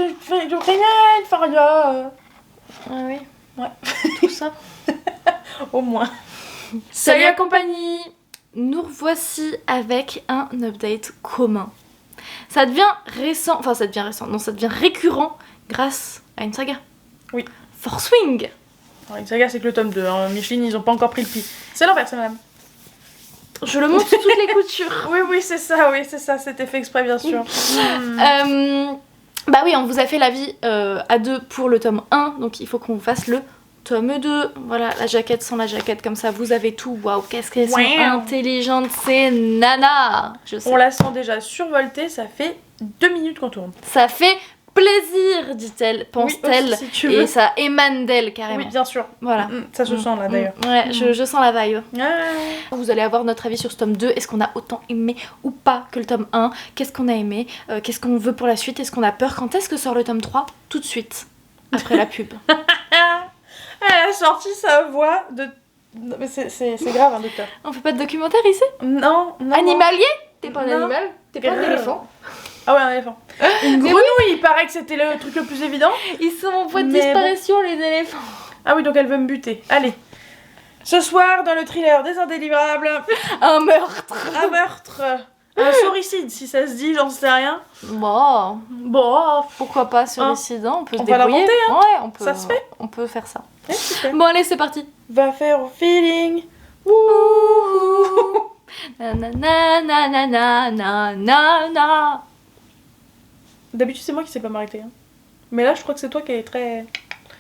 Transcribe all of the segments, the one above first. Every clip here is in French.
tu fais rien, Faria. Ah oui, Ouais. tout ça. Au moins. Salut la compagnie. Nous revoici avec un update commun. Ça devient récent, non, ça devient récurrent grâce à une saga. Oui. Force Wing. Alors, une saga, c'est que le tome 2. Hein. Micheline, ils ont pas encore pris le pli. C'est l'envers, c'est madame. Je le montre sous toutes les coutures. Oui, c'est ça, c'était fait exprès, bien sûr. Bah oui, on vous a fait l'avis à deux pour le tome 1, donc il faut qu'on vous fasse le tome 2. Voilà, la jaquette sans la jaquette, comme ça vous avez tout. Waouh, qu'est-ce qu'elles sont intelligentes, ces nanas. Je sais. On la sent déjà survoltée, ça fait 2 minutes qu'on tourne. Ça fait plaisir, dit-elle, pense-t-elle, oui, si tu veux. et ça émane d'elle carrément. Oui, bien sûr. Voilà. Ça se sent là d'ailleurs. Ouais, je sens la vibe. Ouais. Vous allez avoir notre avis sur ce tome 2. Est-ce qu'on a autant aimé ou pas que le tome 1? Qu'est-ce qu'on a aimé? Qu'est-ce qu'on veut pour la suite? Est-ce qu'on a peur? Quand est-ce que sort le tome 3? Tout de suite, après la pub. Elle a sorti sa voix de... Non, mais c'est grave, hein, docteur. On fait pas de documentaire ici? Non. Animalier? T'es pas un Non. animal? T'es pas un éléphant? Ah ouais, un éléphant. Une grenouille, il paraît que c'était le truc le plus évident. Ils sont en voie de Mais disparition, les éléphants. Ah oui, donc elle veut me buter. Allez. Ce soir, dans le thriller des indélivrables, Un meurtre. un meurtre. Un soricide, si ça se dit, j'en sais rien. Bon, pourquoi pas sur Hein. les sidans, on peut se On va débrouiller. l'inventer, hein. Ouais, on peut, Ça se fait. On peut faire ça. Ouais, super. Bon, allez, c'est parti. Va faire au feeling. Na na na na na na na na na. D'habitude, c'est moi qui sais pas m'arrêter. Hein. Mais là, je crois que c'est toi qui est très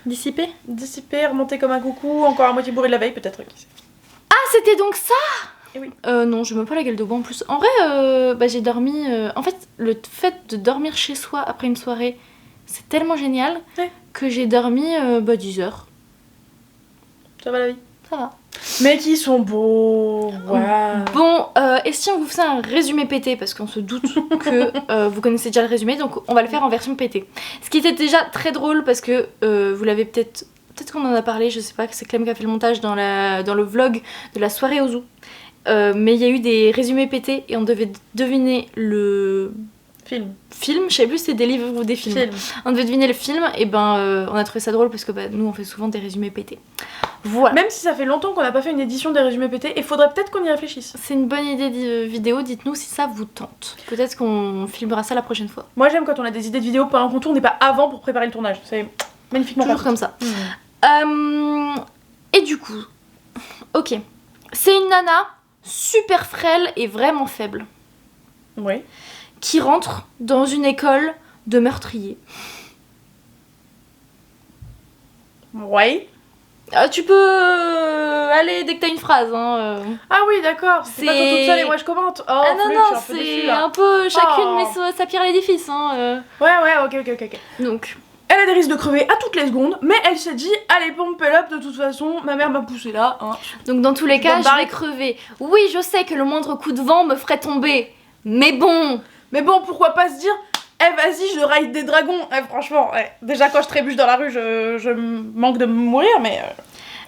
Dissipé. dissipé, remonté comme un coucou, encore à moitié bourré de la veille, peut-être. Qui sait. Ah, c'était donc ça? Eh oui. Non, je me pas la gueule de bois en plus. En vrai, bah, j'ai dormi... En fait, le fait de dormir chez soi après une soirée, c'est tellement génial que j'ai dormi 10 heures. Ça va la vie. Ça va. Mais qui sont beaux. Waouh. Bon, et si on vous faisait un résumé pété, parce qu'on se doute que vous connaissez déjà le résumé, donc on va le faire en version pété. Ce qui était déjà très drôle parce que vous l'avez peut-être qu'on en a parlé, je sais pas, que c'est Clem qui a fait le montage dans le vlog de la soirée au zoo. Mais il y a eu des résumés pétés et on devait deviner le film, je sais plus si c'est des livres ou des films. On devait deviner le film et on a trouvé ça drôle parce que nous on fait souvent des résumés pétés. Voilà. Même si ça fait longtemps qu'on n'a pas fait une édition des résumés pétés, il faudrait peut-être qu'on y réfléchisse. C'est une bonne idée de vidéo, dites-nous si ça vous tente. Peut-être qu'on filmera ça la prochaine fois. Moi j'aime quand on a des idées de vidéos pendant qu'on tourne et pas avant pour préparer le tournage. C'est magnifiquement Toujours parfait. comme ça. Et du coup, ok. C'est une nana super frêle et vraiment faible. Oui. Qui rentre dans une école de meurtriers. Ouais. Tu peux aller dès que t'as une phrase. Hein. Ah oui, d'accord. C'est pas toi toute seule et moi je commente. Oh, ah non, flûte, non, je suis un peu déçue, c'est là. un peu chacune met sa pierre à l'édifice. Hein. Ouais, ok. Donc, Elle a des risques de crever à toutes les secondes, mais elle s'est dit, allez, pump it up, de toute façon, ma mère m'a poussé là. Hein. donc dans tous les cas, je vais crever. Oui, je sais que le moindre coup de vent me ferait tomber. Mais bon, pourquoi pas se dire, vas-y, je ride des dragons. Franchement, déjà quand je trébuche dans la rue, je manque de mourir, mais...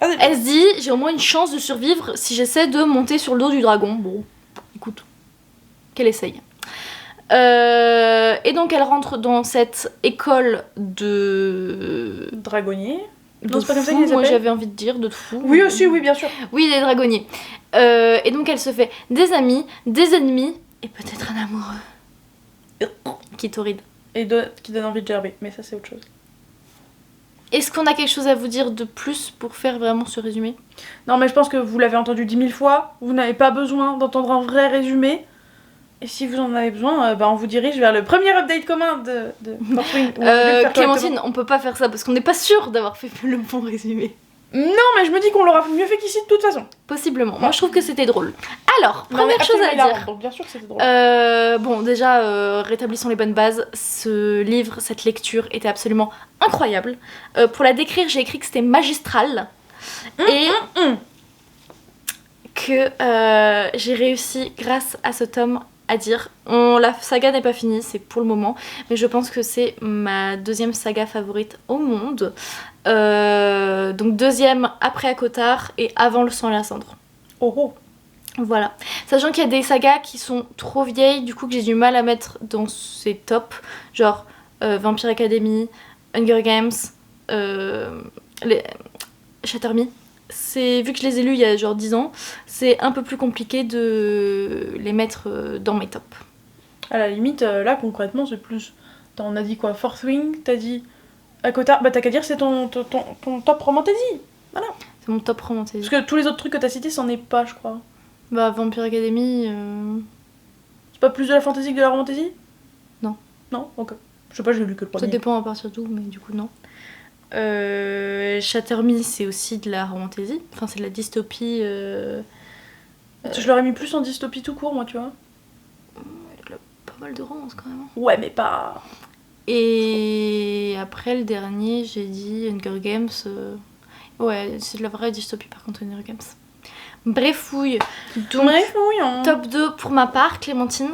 vas-y. Elle se dit, j'ai au moins une chance de survivre si j'essaie de monter sur le dos du dragon. Bon, écoute, qu'elle essaye. Et donc elle rentre dans cette école de... Dragonnier. De Non, c'est pas comme ça fous, qu'ils moi s'appellent. j'avais envie de dire, de fou. Oui aussi, oui, bien sûr. Oui, des dragonniers. Et donc elle se fait des amis, des ennemis, et peut-être un amoureux. Qui torride. Et qui donne envie de gerber, mais ça c'est autre chose. Est-ce qu'on a quelque chose à vous dire de plus pour faire vraiment ce résumé? Non, mais je pense que vous l'avez entendu 10 000 fois, vous n'avez pas besoin d'entendre un vrai résumé. Et si vous en avez besoin, on vous dirige vers le premier update commun de Force Wing. Clémentine, on peut pas faire ça parce qu'on n'est pas sûr d'avoir fait le bon résumé. Non, mais je me dis qu'on l'aura mieux fait qu'ici de toute façon. Possiblement. Moi, je trouve que c'était drôle. Alors, première chose à dire. Donc bien sûr que c'était drôle. Bon, déjà, rétablissons les bonnes bases. Ce livre, cette lecture était absolument incroyable. Pour la décrire, j'ai écrit que c'était magistral. Et que j'ai réussi, grâce à ce tome, à dire la saga n'est pas finie, c'est pour le moment, mais je pense que c'est ma deuxième saga favorite au monde. Donc deuxième après Akotar et avant Le Sang et la Cendre. Oh. Voilà. Sachant qu'il y a des sagas qui sont trop vieilles, du coup que j'ai du mal à mettre dans ces tops. Genre Vampire Academy, Hunger Games, Shatter Me. Vu que je les ai lus il y a genre 10 ans, c'est un peu plus compliqué de les mettre dans mes tops. À la limite, là concrètement, c'est plus. On a dit quoi? Fourth Wing, t'as dit Akota. Bah, t'as qu'à dire c'est ton top romantasy. Voilà. C'est mon top romantasy. Parce que tous les autres trucs que t'as cités, c'en est pas, je crois. Bah, Vampire Academy. C'est pas plus de la fantasy que de la romantasy? Non. Non? Ok. Je sais pas, j'ai lu que le premier. Ça dépend à partir d'où, mais du coup, non. Shatter Me, c'est aussi de la romantasy. Enfin, c'est de la dystopie. Je l'aurais mis plus en dystopie tout court, moi, tu vois. Il a pas mal de romance quand même. Ouais, mais pas. Et après, le dernier, j'ai dit Hunger Games. Ouais, c'est de la vraie dystopie par contre, Hunger Games. Brefouille. Donc, Brefouille. top 2 pour ma part, Clémentine.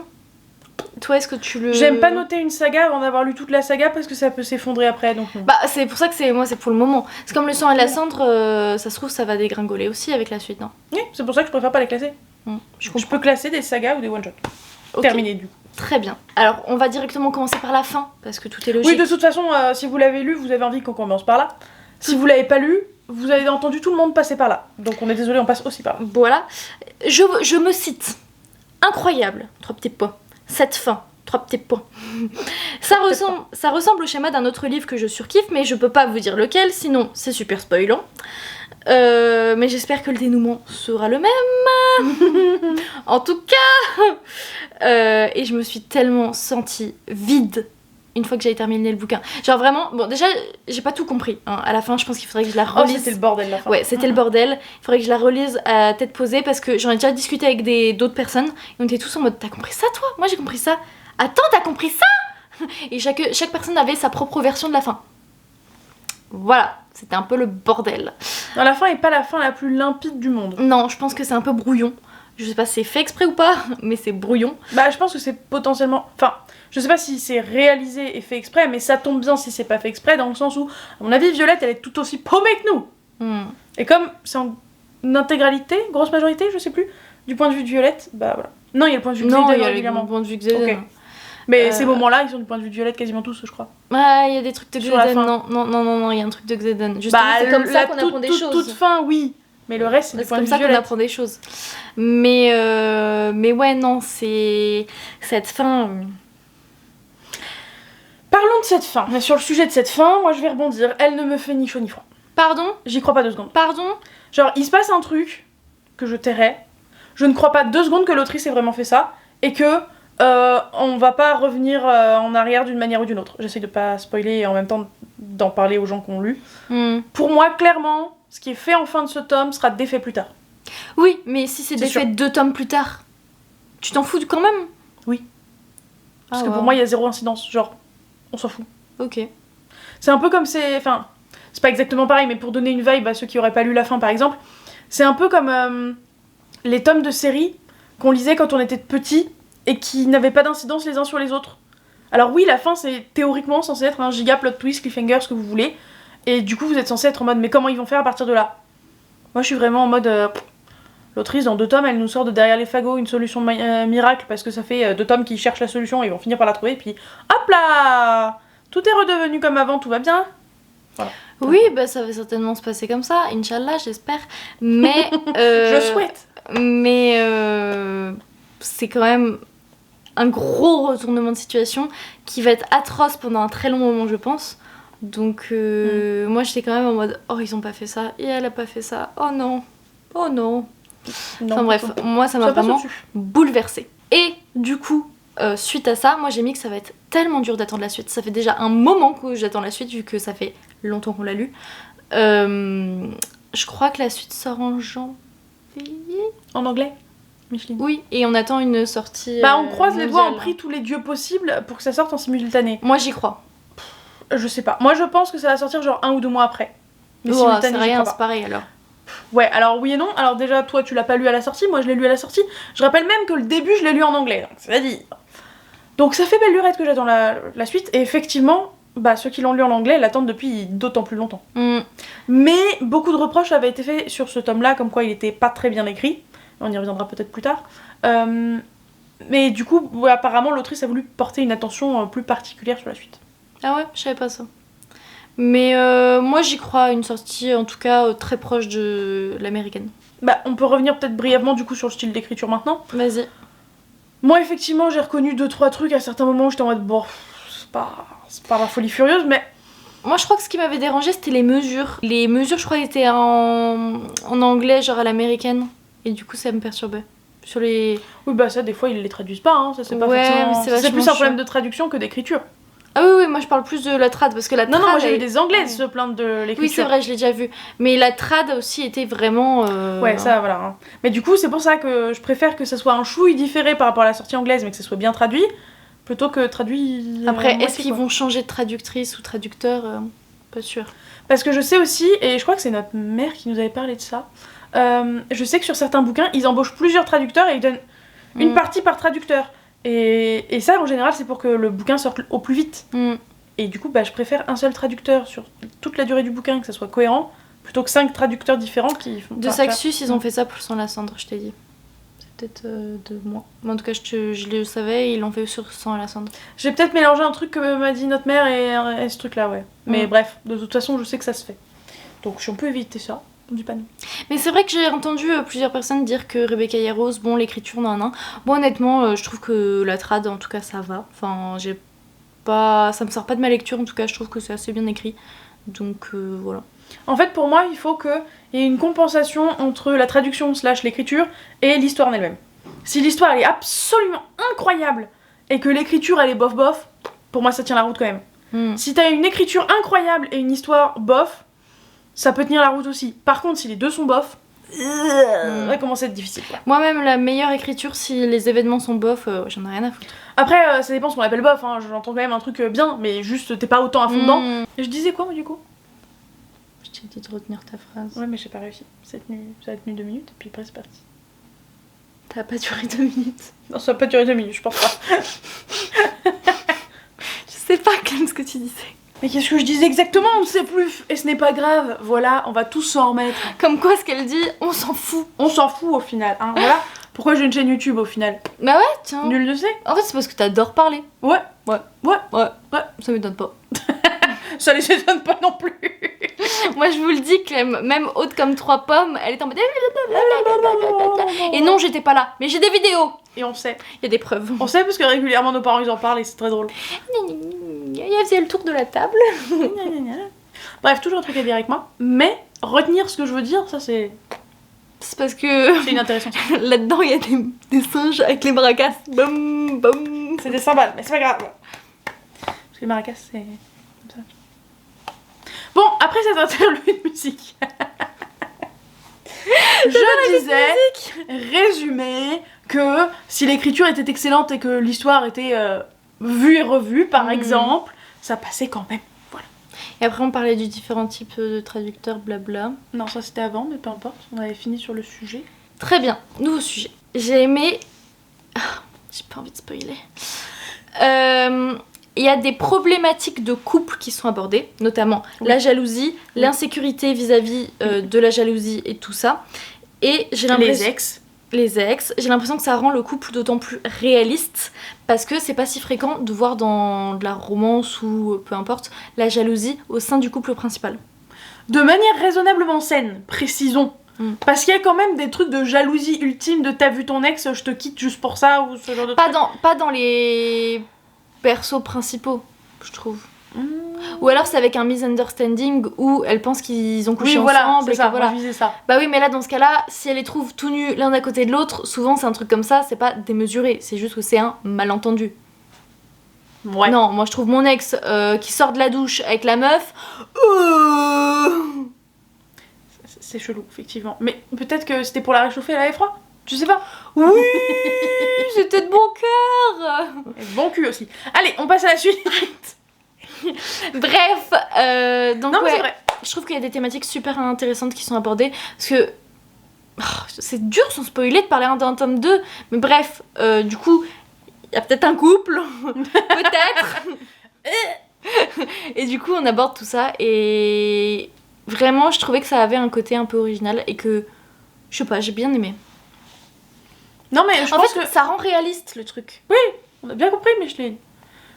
Toi, est-ce que tu le... J'aime pas noter une saga avant d'avoir lu toute la saga parce que ça peut s'effondrer après, donc non. Bah, c'est pour ça que c'est pour le moment. C'est comme Le sang et la cendre, ça se trouve, ça va dégringoler aussi avec la suite, non? Oui, c'est pour ça que je préfère pas les classer. Je Je peux classer des sagas ou des one-shots. Ok. Terminé, du coup. Très bien. Alors, on va directement commencer par la fin, parce que tout est logique. Oui, de toute façon, si vous l'avez lu, vous avez envie qu'on commence par là. Si vous l'avez pas lu, vous avez entendu tout le monde passer par là. Donc on est désolé, on passe aussi par là. Voilà. Je me cite. Incroyable. 3 petits points. Cette fin. 3 petits points. Ça ressemble au schéma d'un autre livre que je surkiffe, mais je peux pas vous dire lequel, sinon c'est super spoilant. Mais j'espère que le dénouement sera le même. En tout cas. Et je me suis tellement sentie vide une fois que j'avais terminé le bouquin. Genre vraiment, bon déjà j'ai pas tout compris. Hein. À la fin je pense qu'il faudrait que je la relise. Oh, c'était le bordel la fin. Ouais, c'était le bordel. Il faudrait que je la relise à tête posée parce que j'en ai déjà discuté avec d'autres personnes. Et on était tous en mode t'as compris ça toi? Moi j'ai compris ça. Attends, t'as compris ça? Et chaque personne avait sa propre version de la fin. Voilà, c'était un peu le bordel. Non, la fin est pas la fin la plus limpide du monde. Non, je pense que c'est un peu brouillon. Je sais pas si c'est fait exprès ou pas, mais c'est brouillon. Bah, je pense que c'est potentiellement. Enfin, je sais pas si c'est réalisé et fait exprès, mais ça tombe bien si c'est pas fait exprès, dans le sens où, à mon avis, Violette, elle est tout aussi paumée que nous. Et comme c'est en intégralité, grosse majorité, je sais plus, du point de vue de Violette, bah voilà. Non, il y a le point de vue de Non, Xaden il y a régulièrement. le point de vue de Xaden. Ok. Mais ces moments-là, ils sont du point de vue de Violette quasiment tous, je crois. Ouais, il y a des trucs de Sur la Xaden. fin. Non, il y a un truc de Xaden. Justement, c'est comme ça la qu'on apprend des choses. toute fin, oui. Mais le reste, c'est du C'est point de comme vue ça de qu'on Violette. apprend des choses. Mais ouais, non, c'est... Cette fin... Parlons de cette fin. Mais sur le sujet de cette fin, moi je vais rebondir. Elle ne me fait ni chaud ni froid. Pardon? J'y crois pas 2 secondes. Pardon? Genre, il se passe un truc que je tairais. Je ne crois pas 2 secondes que l'autrice ait vraiment fait ça. Et que on va pas revenir en arrière d'une manière ou d'une autre. J'essaie de pas spoiler et en même temps d'en parler aux gens qui ont lu. Pour moi, clairement, ce qui est fait en fin de ce tome sera défait plus tard. Oui, mais si c'est défait sûr. 2 tomes plus tard, tu t'en fous quand même? Oui. Parce que wow. pour moi, il y a 0 incidence. Genre, on s'en fout. Ok. C'est un peu comme c'est... Enfin, c'est pas exactement pareil, mais pour donner une vibe à ceux qui auraient pas lu la fin, par exemple, c'est un peu comme les tomes de série qu'on lisait quand on était petit et qui n'avaient pas d'incidence les uns sur les autres. Alors oui, la fin, c'est théoriquement censé être un giga plot twist, cliffhanger, ce que vous voulez, et du coup, vous êtes censé être en mode, mais comment ils vont faire à partir de là? Moi, je suis vraiment en mode... l'autrice, dans 2 tomes, elle nous sort de derrière les fagots une solution miracle, parce que ça fait 2 tomes qui cherchent la solution, et ils vont finir par la trouver, et puis hop là! Tout est redevenu comme avant, tout va bien. Voilà. Oui, bah ça va certainement se passer comme ça, Inch'Allah, j'espère. Mais... Je souhaite. Mais c'est quand même un gros retournement de situation qui va être atroce pendant un très long moment, je pense. Donc moi j'étais quand même en mode oh ils ont pas fait ça et elle a pas fait ça, oh non, oh non. Enfin bref, moi ça m'a vraiment bouleversée. Et du coup suite à ça, moi j'ai mis que ça va être tellement dur d'attendre la suite. Ça fait déjà un moment que j'attends la suite vu que ça fait longtemps qu'on l'a lu. Je crois que la suite sort en janvier. En anglais, Micheline. Oui, et on attend une sortie. Bah on croise les doigts, on mondiale. prie tous les dieux possibles pour que ça sorte en simultané. Moi j'y crois. Je sais pas. Moi je pense que ça va sortir genre 1 ou 2 mois après. Mais Oh, c'est simultané, j'y rien, crois c'est pas. pareil alors. Ouais, alors oui et non. Alors déjà, toi tu l'as pas lu à la sortie, moi je l'ai lu à la sortie. Je rappelle même que le début je l'ai lu en anglais, donc c'est-à-dire. Donc ça fait belle lurette que j'attends la suite, et effectivement, bah ceux qui l'ont lu en anglais l'attendent depuis d'autant plus longtemps. Mais beaucoup de reproches avaient été faits sur ce tome-là, comme quoi il était pas très bien écrit. On y reviendra peut-être plus tard. Mais du coup, ouais, apparemment l'autrice a voulu porter une attention plus particulière sur la suite. Ah ouais, je savais pas ça. Mais moi j'y crois à une sortie en tout cas très proche de l'américaine. Bah, on peut revenir peut-être brièvement du coup sur le style d'écriture maintenant. Vas-y. Moi, effectivement, j'ai reconnu 2-3 trucs à certains moments où j'étais en mode bon, c'est pas la folie furieuse, mais. Moi je crois que ce qui m'avait dérangé c'était les mesures. Les mesures je crois étaient en anglais, genre à l'américaine. Et du coup ça me perturbait. Sur les... Oui, bah ça, des fois, ils les traduisent pas, hein. Ça, c'est pas Ouais, forcément. mais c'est C'est vachement plus un problème chiant. de traduction que d'écriture. Ah oui, oui, moi je parle plus de la trad parce que la trad. Non, moi j'ai elle- vu des anglaises Ouais. se plaindre de l'écriture. Oui, c'est vrai, je l'ai déjà vu. Mais la trad aussi était vraiment. Ouais, ça, voilà. Hein. Mais du coup, c'est pour ça que je préfère que ça soit un chouille différé par rapport à la sortie anglaise, mais que ça soit bien traduit, plutôt que traduit. Après, moitié, est-ce qu'ils quoi. vont changer de traductrice ou traducteur Pas sûr. Parce que je sais aussi, et je crois que c'est notre mère qui nous avait parlé de ça, je sais que sur certains bouquins, ils embauchent plusieurs traducteurs et ils donnent une partie par traducteur. Et ça, en général, c'est pour que le bouquin sorte au plus vite. Et du coup, bah, je préfère un seul traducteur sur toute la durée du bouquin, que ça soit cohérent, plutôt que 5 traducteurs différents qui font... De enfin, Saxus, ils ont fait ça pour Sans la cendre, je t'ai dit. C'est peut-être de moi. Mais en tout cas, je le savais, ils l'ont fait sur Sans la cendre. J'ai peut-être mélangé un truc que m'a dit notre mère et ce truc-là, ouais. Mais bref, de toute façon, je sais que ça se fait. Donc si on peut éviter ça, on dit pas non. Mais c'est vrai que j'ai entendu plusieurs personnes dire que Rebecca Yarros, bon, l'écriture, nan. Bon, honnêtement, je trouve que la trad, en tout cas, ça va. Enfin, j'ai pas... Ça me sort pas de ma lecture, en tout cas, je trouve que c'est assez bien écrit. Donc, voilà. En fait, pour moi, il faut qu'il y ait une compensation entre la traduction / l'écriture et l'histoire en elle-même. Si l'histoire elle est absolument incroyable et que l'écriture elle est bof bof, pour moi ça tient la route quand même. Si t'as une écriture incroyable et une histoire bof, ça peut tenir la route aussi. Par contre, si les deux sont bof, ça va commencer à être difficile. Quoi. Moi-même, la meilleure écriture, si les événements sont bof, j'en ai rien à foutre. Après, ça dépend ce qu'on appelle bof, hein. J'entends quand même un truc bien, mais juste t'es pas autant à fond dedans. Et je disais quoi moi du coup? Je t'ai dit de retenir ta phrase. Ouais, mais j'ai pas réussi. Ça a tenu 2 minutes et puis après c'est parti. Ça a pas duré 2 minutes. Non, ça a pas duré 2 minutes, je pense pas. Je sais pas, Clem, ce que tu disais. Mais qu'est-ce que je disais exactement? On ne sait plus. Et ce n'est pas grave. Voilà, on va tous s'en remettre. Comme quoi, ce qu'elle dit, on s'en fout. On s'en fout au final. Hein. Voilà pourquoi j'ai une chaîne YouTube au final. Bah ouais, tiens. Nul ne sait. En fait, c'est parce que t'adores parler. Ouais. Ça m'étonne pas. Ça les étonne pas non plus. Moi, je vous le dis, Clem, même haute comme 3 pommes, elle est en mode... Et non, j'étais pas là. Mais j'ai des vidéos. Et on sait. Il y a des preuves. On sait parce que régulièrement nos parents ils en parlent et c'est très drôle. Elle faisait le tour de la table. Bref, toujours un truc à dire avec moi. Mais retenir ce que je veux dire, ça c'est... C'est parce que C'est inintéressant. là-dedans, il y a des singes avec les maracas. Bum, bum. C'est des cymbales, mais c'est pas grave. Parce que les maracas, c'est comme ça. Bon, après cette interlude musique, je disais, résumé, que si l'écriture était excellente et que l'histoire était vue et revue, par exemple, ça passait quand même. Voilà. Et après, on parlait du différents types de traducteurs, blabla. Non, ça c'était avant, mais peu importe, on avait fini sur le sujet. Très bien, nouveau sujet. J'ai aimé... Ah, j'ai pas envie de spoiler. Il y a des problématiques de couple qui sont abordées, notamment la jalousie, l'insécurité vis-à-vis de la jalousie et tout ça. Et j'ai l'impression... Les ex. J'ai l'impression que ça rend le couple d'autant plus réaliste parce que c'est pas si fréquent de voir dans de la romance ou peu importe la jalousie au sein du couple principal. De manière raisonnablement saine, précisons. Parce qu'il y a quand même des trucs de jalousie ultime de t'as vu ton ex, je te quitte juste pour ça ou ce genre de trucs. Pas dans les persos principaux, je trouve. Ou alors c'est avec un misunderstanding où elle pense qu'ils ont couché ensemble. C'est ça, voilà. moi, je disais ça. Bah oui, mais là dans ce cas-là, si elle les trouve tout nus l'un à côté de l'autre, souvent c'est un truc comme ça, c'est pas démesuré, c'est juste que c'est un malentendu. Ouais. Non, moi je trouve mon ex qui sort de la douche avec la meuf. C'est chelou, effectivement. Mais peut-être que c'était pour la réchauffer, elle avait froid. Tu sais pas. Oui, c'était de bon cœur. Et bon cul aussi. Allez, on passe à la suite. Bref, donc non, mais ouais, c'est vrai. je trouve qu'il y a des thématiques super intéressantes qui sont abordées. Parce que c'est dur sans spoiler de parler d'un tome 2. Mais bref, du coup, il y a peut-être un couple. Peut-être. Et du coup, on aborde tout ça. Et vraiment, je trouvais que ça avait un côté un peu original. Et que, je sais pas, j'ai bien aimé. Non, mais je En pense fait, que ça rend réaliste le truc. on a bien compris, Micheline.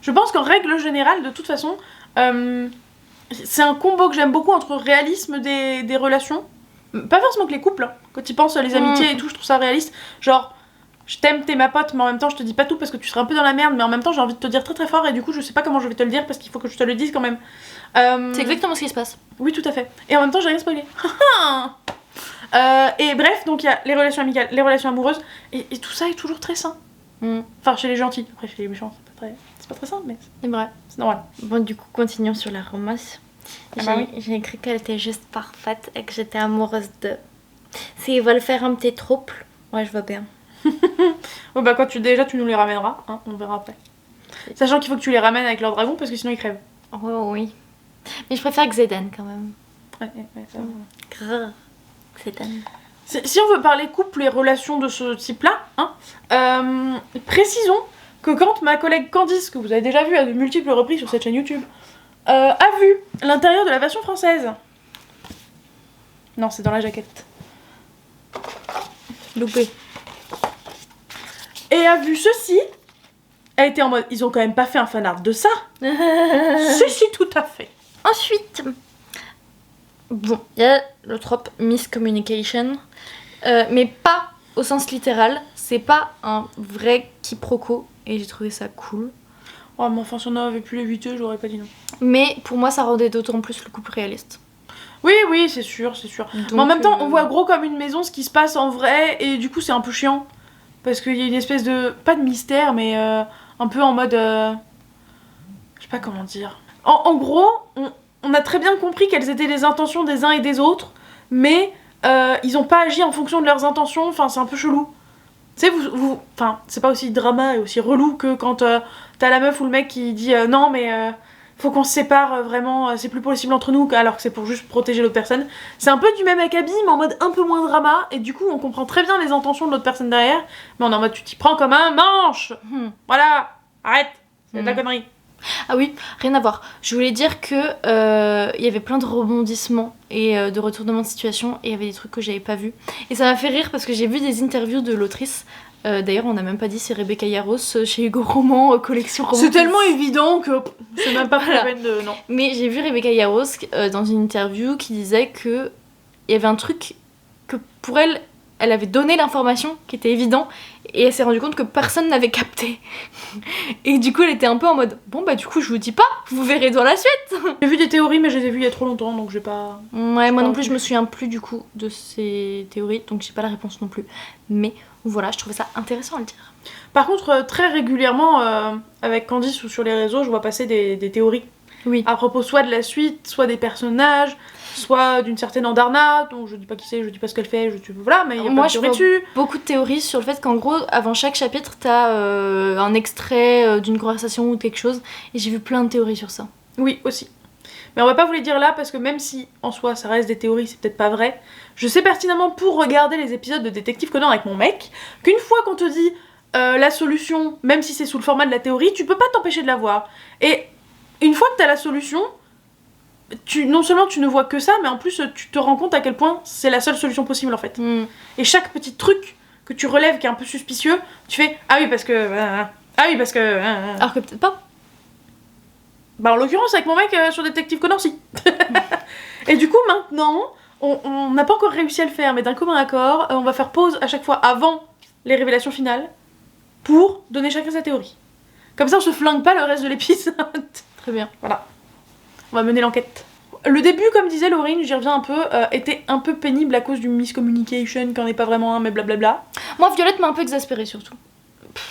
Je pense qu'en règle générale, de toute façon, c'est un combo que j'aime beaucoup entre réalisme des relations. Pas forcément que les couples, hein. Quand ils pensent à les amitiés et tout, je trouve ça réaliste. Genre, je t'aime, t'es ma pote, mais en même temps, je te dis pas tout parce que tu serais un peu dans la merde, mais en même temps, j'ai envie de te dire très très fort et du coup, je sais pas comment je vais te le dire parce qu'il faut que je te le dise quand même. C'est exactement ce qui se passe. Oui, tout à fait. Et en même temps, j'ai rien spoilé. Et bref, donc il y a les relations amicales, les relations amoureuses, et tout ça est toujours très sain. Enfin, chez les gentils. Après, chez les méchants, c'est pas très sain, mais c'est vrai. C'est normal. Bon, du coup, continuons sur la romance. J'ai écrit qu'elle était juste parfaite et que j'étais amoureuse de. S'ils veulent faire un petit trouble, ouais, je vois bien. Bon, bah, tu nous les ramèneras, hein, on verra après. Sachant qu'il faut que tu les ramènes avec leur dragon parce que sinon ils crèvent. Oh oui. Mais je préfère Xedan quand même. Ouais, ça va. Grrr. Xedan. Si on veut parler couple et relations de ce type-là, hein, précisons que quand ma collègue Candice, que vous avez déjà vu à de multiples reprises sur cette chaîne YouTube, a vu l'intérieur de la version française. Non, c'est dans la jaquette. Loupé. Et a vu ceci, elle était en mode, ils ont quand même pas fait un fanart de ça. Si, tout à fait. Ensuite, bon, il y a le trope miscommunication, mais pas au sens littéral. C'est pas un vrai quiproquo et j'ai trouvé ça cool. Oh, mais enfin, si on avait pu l'éviter, j'aurais pas dit non. Mais pour moi, ça rendait d'autant plus le couple réaliste. Oui, c'est sûr. Donc, mais en même temps, on voit gros comme une maison ce qui se passe en vrai, et du coup, c'est un peu chiant. Parce qu'il y a une espèce de. Pas de mystère, mais un peu en mode. Je sais pas comment dire. En gros, on a très bien compris quelles étaient les intentions des uns et des autres, mais ils ont pas agi en fonction de leurs intentions, enfin, c'est un peu chelou. Tu sais, enfin, c'est pas aussi drama et aussi relou que quand t'as la meuf ou le mec qui dit non, mais faut qu'on se sépare vraiment, c'est plus possible entre nous, alors que c'est pour juste protéger l'autre personne. C'est un peu du même acabit, mais en mode un peu moins drama, et du coup, on comprend très bien les intentions de l'autre personne derrière, mais on est en mode tu t'y prends comme un manche. Voilà, arrête, c'est de la connerie. Ah oui, rien à voir. Je voulais dire que y avait plein de rebondissements et de retournements de situation et il y avait des trucs que j'avais pas vus. Et ça m'a fait rire parce que j'ai vu des interviews de l'autrice. D'ailleurs, on n'a même pas dit c'est Rebecca Yarros chez Hugo Roman, collection Roman. C'est tellement évident que c'est même pas la peine de... Non. Mais j'ai vu Rebecca Yarros dans une interview qui disait que il y avait un truc que pour elle, elle avait donné l'information qui était évident et elle s'est rendue compte que personne n'avait capté. Et du coup, elle était un peu en mode bon, bah, du coup, je vous dis pas, vous verrez dans la suite. J'ai vu des théories, mais je les ai vues il y a trop longtemps donc j'ai pas. Ouais, moi non plus, je me souviens plus du coup de ces théories donc j'ai pas la réponse non plus. Mais voilà, je trouvais ça intéressant à le dire. Par contre, très régulièrement, avec Candice ou sur les réseaux, je vois passer des théories. Oui. À propos soit de la suite, soit des personnages, soit d'une certaine Andarna, dont je dis pas qui c'est, je dis pas ce qu'elle fait, voilà, mais il y a pas de théorie dessus. Beaucoup de théories sur le fait qu'en gros, avant chaque chapitre, t'as un extrait d'une conversation ou de quelque chose, et j'ai vu plein de théories sur ça. Oui, aussi. Mais on va pas vous les dire là, parce que même si, en soi, ça reste des théories, c'est peut-être pas vrai, je sais pertinemment, pour regarder les épisodes de Détective Conan avec mon mec, qu'une fois qu'on te dit la solution, même si c'est sous le format de la théorie, tu peux pas t'empêcher de la voir. Et une fois que t'as la solution, non seulement tu ne vois que ça, mais en plus tu te rends compte à quel point c'est la seule solution possible en fait. Et chaque petit truc que tu relèves qui est un peu suspicieux, tu fais ah oui parce que... Alors que peut-être pas. Bah en l'occurrence avec mon mec sur Détective Conan si. Et du coup maintenant, on n'a pas encore réussi à le faire, mais d'un commun accord, on va faire pause à chaque fois avant les révélations finales pour donner chacun sa théorie. Comme ça on se flingue pas le reste de l'épisode. Très bien. Voilà. On va mener l'enquête. Le début, comme disait Laurine, j'y reviens un peu, était un peu pénible à cause du miscommunication, qui en est pas vraiment un, mais blablabla. Moi, Violette m'a un peu exaspérée surtout.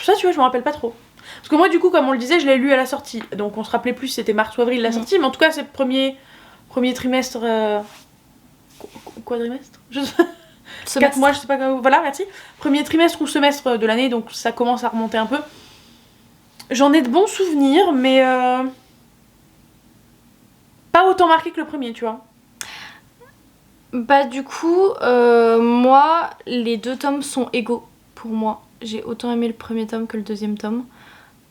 Ça, tu vois, je me rappelle pas trop. Parce que moi, du coup, comme on le disait, je l'ai lu à la sortie. Donc on se rappelait plus si c'était mars ou avril la sortie, mais en tout cas, c'est le premier trimestre. Quadrimestre je sais... 4 mois, je sais pas comment. Voilà, merci. Premier trimestre ou semestre de l'année, donc ça commence à remonter un peu. J'en ai de bons souvenirs, mais. Pas autant marqué que le premier, tu vois. Bah du coup, moi, les 2 tomes sont égaux pour moi. J'ai autant aimé le premier tome que le deuxième tome.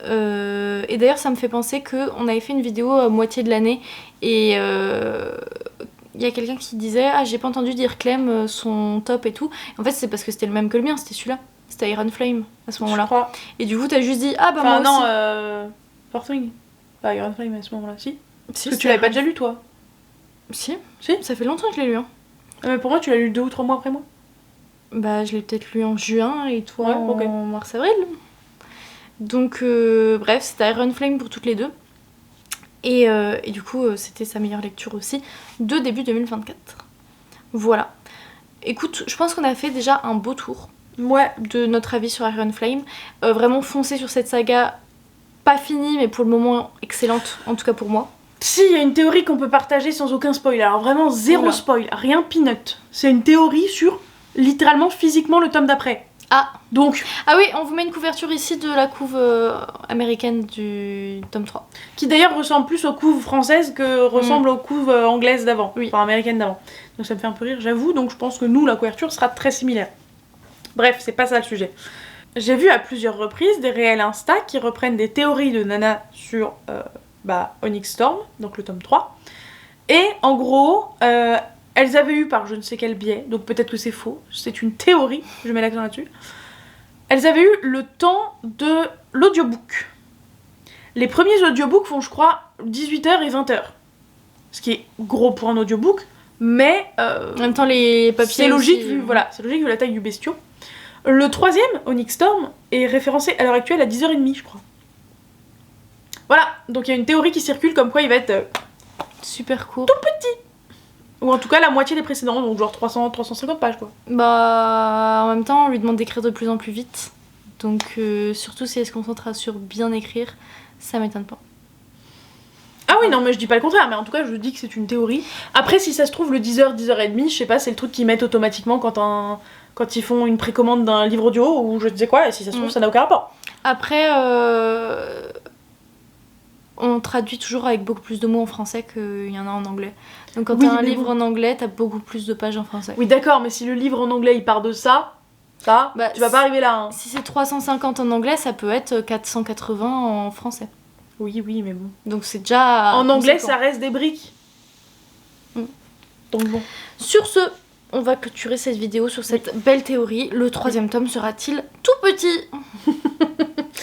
Et d'ailleurs, ça me fait penser qu'on avait fait une vidéo à moitié de l'année et il y a quelqu'un qui disait « Ah, j'ai pas entendu dire Clem son top et tout. » En fait, c'est parce que c'était le même que le mien, c'était celui-là. C'était Iron Flame à ce moment-là. Et du coup, t'as juste dit « Ah bah enfin, moi non, aussi. Fourth Ring. Pas Iron Flame à ce moment-là, si. Si, Parce que tu l'avais pas déjà lu, toi. Si. Si. Ça fait longtemps que je l'ai lu. Hein. Mais pour moi, tu l'as lu 2 ou 3 mois après moi. Bah, je l'ai peut-être lu en juin et toi Ouais, en ok. mars-avril. Donc, bref, c'était Iron Flame pour toutes les deux. Et du coup, c'était sa meilleure lecture aussi de début 2024. Voilà. Écoute, je pense qu'on a fait déjà un beau tour Ouais. de notre avis sur Iron Flame. Vraiment foncez sur cette saga, pas finie, mais pour le moment excellente, en tout cas pour moi. Si, il y a une théorie qu'on peut partager sans aucun spoil. Alors vraiment, zéro Oula. spoil, rien peanut. C'est une théorie sur, littéralement, physiquement, le tome d'après. Ah. Donc, Ah oui, on vous met une couverture ici de la couve américaine du tome 3. qui d'ailleurs ressemble plus aux couves françaises que ressemble aux couves anglaises d'avant. Oui. Enfin, américaines d'avant. Donc ça me fait un peu rire, j'avoue. Donc je pense que nous, la couverture sera très similaire. Bref, c'est pas ça le sujet. J'ai vu à plusieurs reprises des réels Insta qui reprennent des théories de Nana sur Onyx Storm, donc le tome 3. Et en gros, elles avaient eu par je ne sais quel biais, donc peut-être que c'est faux, c'est une théorie, je mets l'accent là-dessus. Elles avaient eu le temps de l'audiobook. Les premiers audiobooks font, je crois, 18h et 20h. Ce qui est gros pour un audiobook, mais En même temps, les papiers. c'est logique, aussi, vu, voilà, c'est logique vu la taille du bestiau. Le troisième, Onyx Storm, est référencé à l'heure actuelle à 10h30, je crois. Voilà, donc il y a une théorie qui circule comme quoi il va être super court. ou en tout cas la moitié des précédents, donc genre 300-350 pages quoi. Bah, en même temps, on lui demande d'écrire de plus en plus vite. Donc, surtout si elle se concentre sur bien écrire, ça m'étonne pas. Ah oui, non, mais je dis pas le contraire, mais en tout cas, je dis que c'est une théorie. Après, si ça se trouve, le 10h, 10h30, je sais pas, c'est le truc qu'ils mettent automatiquement quand ils font une précommande d'un livre audio ou je ne sais quoi, et si ça se trouve, ça n'a aucun rapport. Après, on traduit toujours avec beaucoup plus de mots en français qu'il y en a en anglais. Donc, quand Oui, t'as un mais livre bon. en anglais, t'as beaucoup plus de pages en français. Oui, d'accord, mais si le livre en anglais il part de ça, Bah, tu vas pas arriver là. Hein. Si c'est 350 en anglais, ça peut être 480 en français. Oui, mais bon. Donc, c'est déjà. En anglais, conséquent. ça reste des briques. Donc bon. Sur ce, on va clôturer cette vidéo sur cette belle théorie. Le troisième tome sera-t-il tout petit?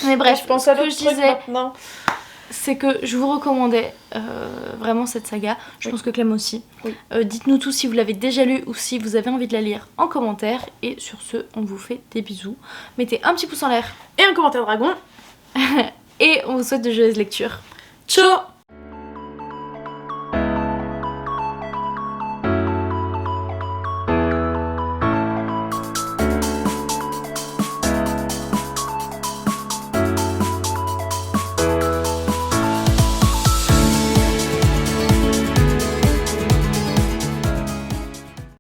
Mais bref, je pense ce à que d'autres je trucs disais, maintenant. c'est que je vous recommandais vraiment cette saga. Je pense que Clem aussi. Oui. Dites-nous tout si vous l'avez déjà lu ou si vous avez envie de la lire en commentaire. Et sur ce, on vous fait des bisous. Mettez un petit pouce en l'air Et un commentaire dragon. et on vous souhaite de joyeuses lectures. Ciao.